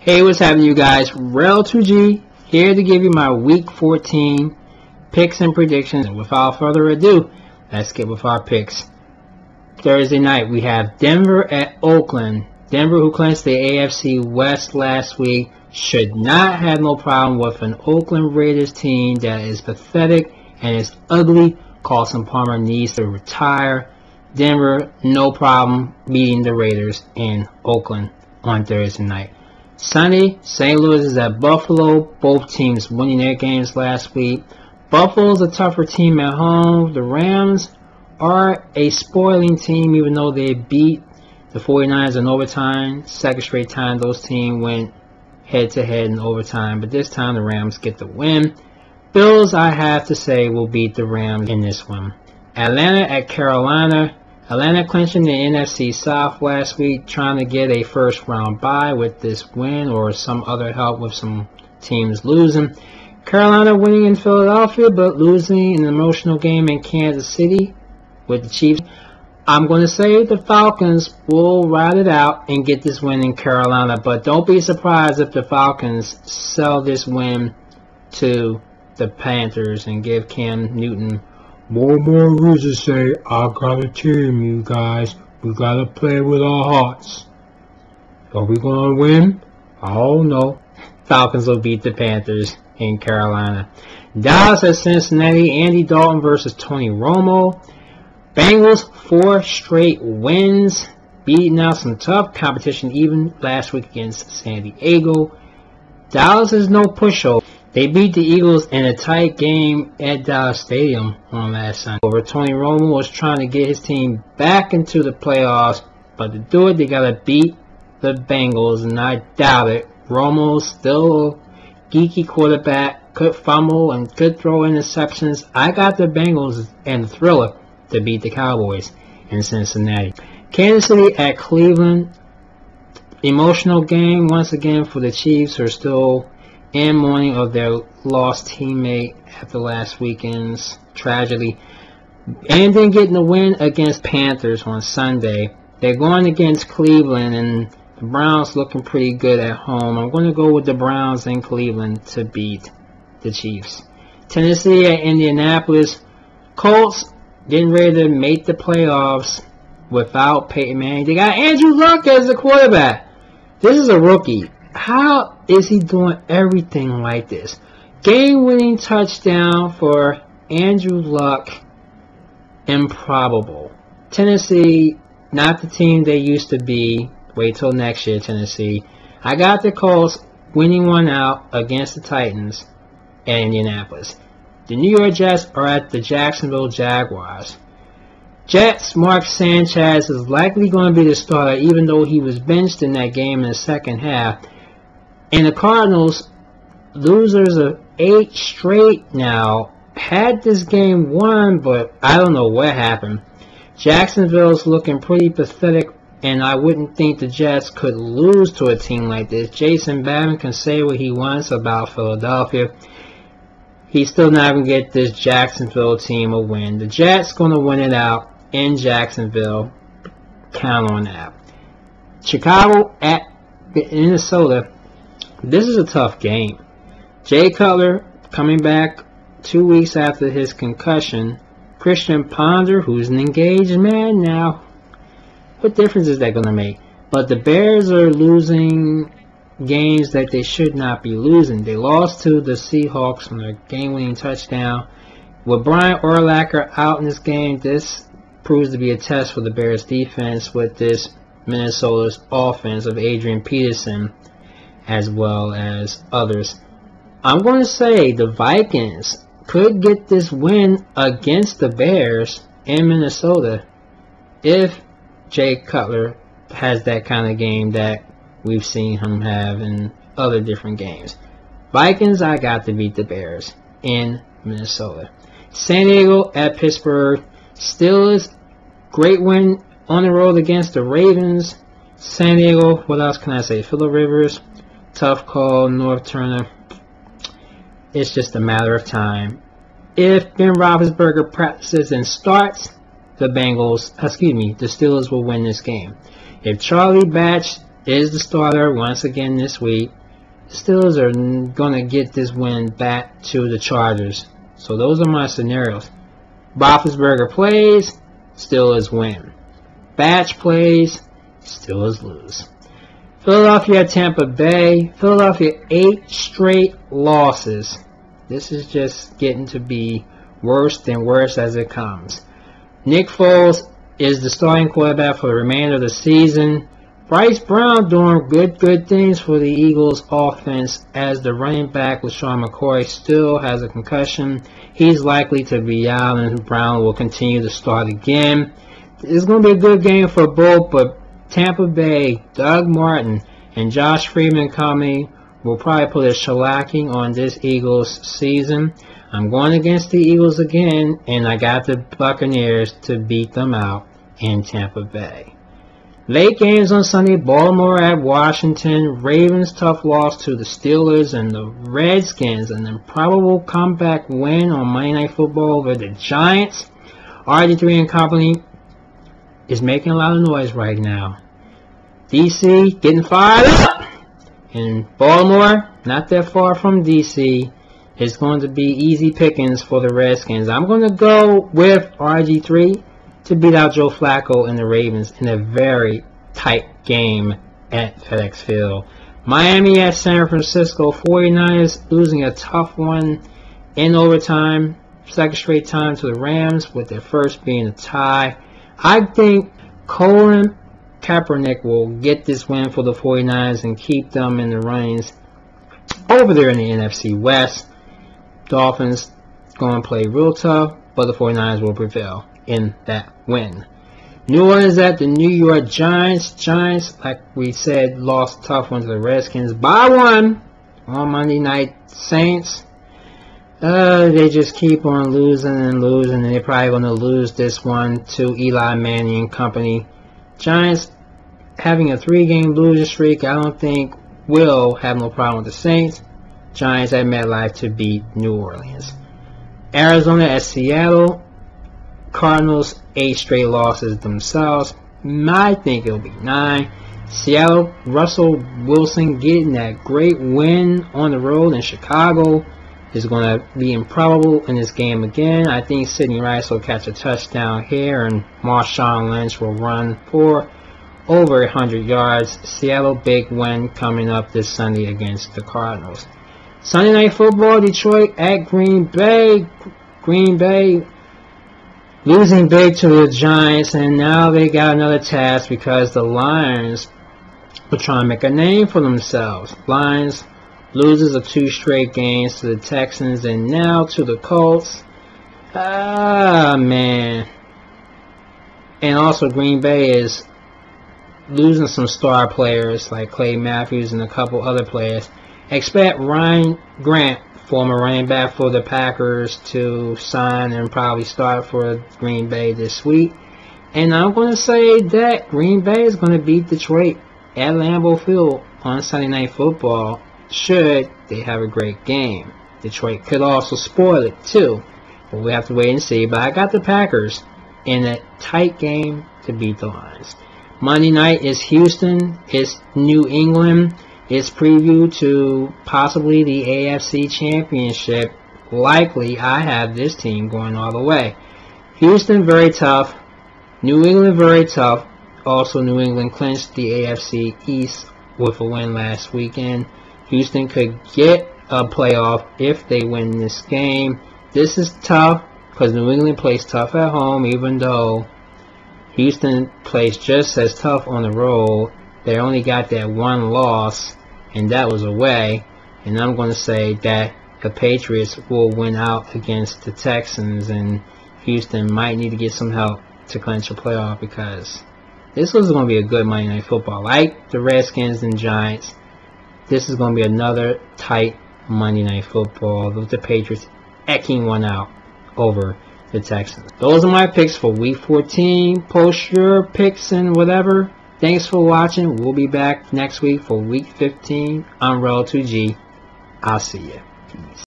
Hey, what's happening, you guys? Rell2G here to give you my Week 14 picks and predictions. And without further ado, let's get with our picks. Thursday night, we have Denver at Oakland. Denver, who clinched the AFC West last week, should not have no problem with an Oakland Raiders team that is pathetic and is ugly. Carson Palmer needs to retire. Denver, no problem beating the Raiders in Oakland on Thursday night. Sunday, St. Louis is at Buffalo. Both teams winning their games last week. Buffalo's a tougher team at home. The Rams are a spoiling team, even though they beat the 49ers in overtime. Second straight time those teams went head-to-head in overtime, but this time the Rams get the win. Bills, I have to say, will beat the Rams in this one. Atlanta at Carolina. Atlanta clinching the NFC South last week, trying to get a first-round bye with this win or some other help with some teams losing. Carolina winning in Philadelphia, but losing in an emotional game in Kansas City with the Chiefs. I'm going to say the Falcons will ride it out and get this win in Carolina, but don't be surprised if the Falcons sell this win to the Panthers and give Cam Newton more reasons to say, I got a team, you guys. We got to play with our hearts. Are we going to win? Oh, no. Falcons will beat the Panthers in Carolina. Dallas at Cincinnati. Andy Dalton versus Tony Romo. Bengals, 4 straight wins. Beating out some tough competition even last week against San Diego. Dallas is no pushover. They beat the Eagles in a tight game at Dallas Stadium on last Sunday. Over Tony Romo was trying to get his team back into the playoffs, but to do it, they got to beat the Bengals, and I doubt it. Romo's still a geeky quarterback, could fumble and could throw interceptions. I got the Bengals and the Thriller to beat the Cowboys in Cincinnati. Kansas City at Cleveland. Emotional game once again for the Chiefs, who are still in mourning of their lost teammate after last weekend's tragedy. And then getting the win against Panthers on Sunday. They're going against Cleveland, and the Browns looking pretty good at home. I'm going to go with the Browns in Cleveland to beat the Chiefs. Tennessee at Indianapolis. Colts getting ready to make the playoffs without Peyton Manning. They got Andrew Luck as the quarterback. This is a rookie. How is he doing everything like this? Game-winning touchdown for Andrew Luck. Improbable. Tennessee, not the team they used to be. Wait till next year, Tennessee. I got the Colts winning one out against the Titans at Indianapolis. The New York Jets are at the Jacksonville Jaguars. Jets, Mark Sanchez is likely going to be the starter, even though he was benched in that game in the second half. And the Cardinals, losers of 8 straight now, had this game won, but I don't know what happened. Jacksonville's looking pretty pathetic, and I wouldn't think the Jets could lose to a team like this. Jason Babin can say what he wants about Philadelphia. He's still not going to get this Jacksonville team a win. The Jets going to win it out in Jacksonville. Count on that. Chicago at Minnesota. This is a tough game. Jay Cutler coming back 2 weeks after his concussion. Christian Ponder, who's an engaged man now. What difference is that going to make? But the Bears are losing games that they should not be losing. They lost to the Seahawks on their game-winning touchdown. With Brian Urlacher out in this game, this proves to be a test for the Bears defense with this Minnesota's offense of Adrian Peterson as well as others. I'm going to say the Vikings could get this win against the Bears in Minnesota if Jay Cutler has that kind of game that we've seen him have in other different games. Vikings, I got to beat the Bears in Minnesota. San Diego at Pittsburgh. Steelers, great win on the road against the Ravens. San Diego, what else can I say? Phillip Rivers, tough call. North Turner. It's just a matter of time. If Ben Roethlisberger practices and starts, the Steelers will win this game. If Charlie Batch is the starter once again this week. The Steelers are going to get this win back to the Chargers. So those are my scenarios. Roethlisberger plays, Steelers win. Batch plays, Steelers lose. Philadelphia at Tampa Bay. Philadelphia 8 straight losses. This is just getting to be worse and worse as it comes. Nick Foles is the starting quarterback for the remainder of the season. Bryce Brown doing good things for the Eagles offense as the running back with Sean McCoy still has a concussion. He's likely to be out and Brown will continue to start again. It's going to be a good game for both, but Tampa Bay, Doug Martin, and Josh Freeman coming will probably put a shellacking on this Eagles season. I'm going against the Eagles again, and I got the Buccaneers to beat them out in Tampa Bay. Late games on Sunday, Baltimore at Washington. Ravens tough loss to the Steelers, and the Redskins an improbable comeback win on Monday Night Football over the Giants. RG3 and company is making a lot of noise right now. DC getting fired up, and Baltimore not that far from DC. It's going to be easy pickings for the Redskins. I'm going to go with RG3 to beat out Joe Flacco and the Ravens in a very tight game at FedEx Field. Miami at San Francisco. 49ers losing a tough one in overtime. Second straight time to the Rams, with their first being a tie. I think Colin Kaepernick will get this win for the 49ers and keep them in the runnings over there in the NFC West. Dolphins going to play real tough, but the 49ers will prevail in that win. New Orleans at the New York Giants. Giants, like we said, lost a tough one to the Redskins by 1 on Monday night. Saints, they just keep on losing, and they're probably going to lose this one to Eli Manning and company. Giants having a 3-game losing streak, I don't think will have no problem with the Saints. Giants at MetLife to beat New Orleans. Arizona at Seattle. Cardinals 8 straight losses themselves. I think it'll be 9. Seattle, Russell Wilson getting that great win on the road in Chicago is going to be improbable in this game again. I think Sidney Rice will catch a touchdown here, and Marshawn Lynch will run for over 100 yards. Seattle big win coming up this Sunday against the Cardinals. Sunday Night Football, Detroit at Green Bay. Green Bay losing big to the Giants, and now they got another task because the Lions are trying to make a name for themselves. Lions loses of 2 straight games to the Texans and now to the Colts. Man. And also Green Bay is losing some star players like Clay Matthews and a couple other players. Expect Ryan Grant, former running back for the Packers, to sign and probably start for Green Bay this week. And I'm going to say that Green Bay is going to beat Detroit at Lambeau Field on Sunday Night Football, should they have a great game. Detroit could also spoil it too, but we have to wait and see. But I got the Packers in a tight game to beat the Lions. Monday night is Houston, it's New England. It's preview to possibly the AFC Championship. Likely, I have this team going all the way. Houston, very tough. New England, very tough. Also, New England clinched the AFC East with a win last weekend. Houston could get a playoff if they win this game. This is tough because New England plays tough at home, even though Houston plays just as tough on the road. They only got that 1 loss, and that was away. And I'm going to say that the Patriots will win out against the Texans, and Houston might need to get some help to clinch a playoff, because this was going to be a good Monday Night Football. Like the Redskins and Giants, this is going to be another tight Monday Night Football with the Patriots eking one out over the Texans. Those are my picks for Week 14. Post your picks and whatever. Thanks for watching. We'll be back next week for Week 15. I'm Rell2G. I'll see you. Peace.